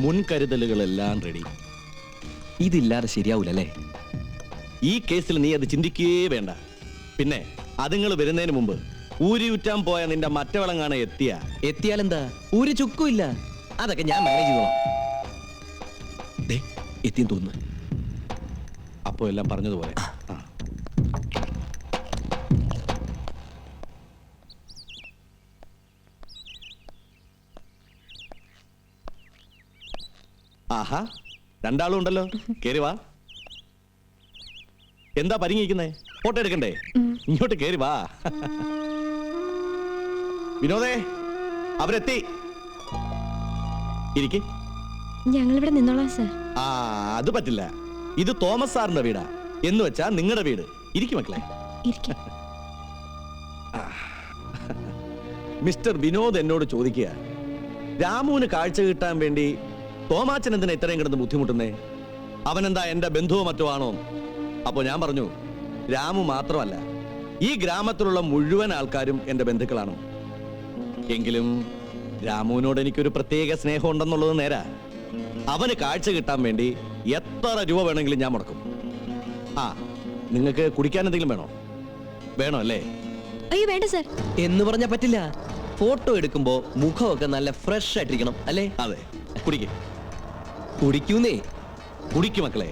മുൻകരുതലുകളെല്ലാം ready. ഇതില്ലാതെ ശരിയാവൂലല്ലേ? ഈ കേസിൽ നീ അത് ചിന്തിക്കേ വേണ്ട. പിന്നെ അതുങ്ങൾ വരുന്നതിന് മുമ്പ് ഊരിയുറ്റാൻ പോയ നിന്റെ മറ്റവളങ്ങാണ് എത്തിയാലെന്താ? ഒരു ചുക്കും ഇല്ല. അതൊക്കെ ഞാൻ മാനേജ് ചെയ്തോളാം. എത്തിയും തോന്നുന്നു. അപ്പോ എല്ലാം പറഞ്ഞതുപോലെ. ആഹാ, രണ്ടാളും ഉണ്ടല്ലോ. കേറി വാ. എന്താ പരിങ്ങിക്കുന്നേ? ഫോട്ടോ എടുക്കണ്ടേ? ഇങ്ങോട്ട് കേറി വാ. വിനോദേ, അവരെത്തി. ഇരിക്ക്. ഞങ്ങളിവിടെ നിന്നോളാം സർ. ആ, അത് പറ്റില്ല. ഇത് തോമസ് സാറിന്റെ വീടാ. എന്ന് വെച്ചാ നിങ്ങളുടെ വീട്. ഇരിക്കും മക്കളെ. മിസ്റ്റർ വിനോദ് എന്നോട് ചോദിക്കുക, രാമുവിന് കാഴ്ച കിട്ടാൻ വേണ്ടി തോമാച്ചൻ എന്തിനാ ഇത്രയും കിടന്ന് ബുദ്ധിമുട്ടുന്നേ? അവനെന്താ എന്റെ ബന്ധുവോ മറ്റോ ആണോ? അപ്പോ ഞാൻ പറഞ്ഞു, രാമു മാത്രമല്ല, ഈ ഗ്രാമത്തിലുള്ള മുഴുവൻ ആൾക്കാരും എന്റെ ബന്ധുക്കളാണ്. എങ്കിലും രാമുവിനോട് എനിക്കൊരു പ്രത്യേക സ്നേഹം ഉണ്ടെന്നുള്ളത് നേരാ. അവന് കാഴ്ച കിട്ടാൻ വേണ്ടി എത്ര രൂപ വേണമെങ്കിലും ഞാൻ മുടക്കും. ആ, നിങ്ങൾക്ക് കുടിക്കാൻ എന്തെങ്കിലും വേണോ? വേണോ അല്ലേ? അയ്യോ വേണ്ട സർ. എന്ന് പറഞ്ഞാ പറ്റില്ല. ഫോട്ടോ എടുക്കുമ്പോ മുഖമൊക്കെ നല്ല ഫ്രഷ് ആയിട്ടിരിക്കണം അല്ലേ? അതെ, കുടിക്കേ. കുടിക്കൂന്നേ. കുടിക്കു മക്കളെ.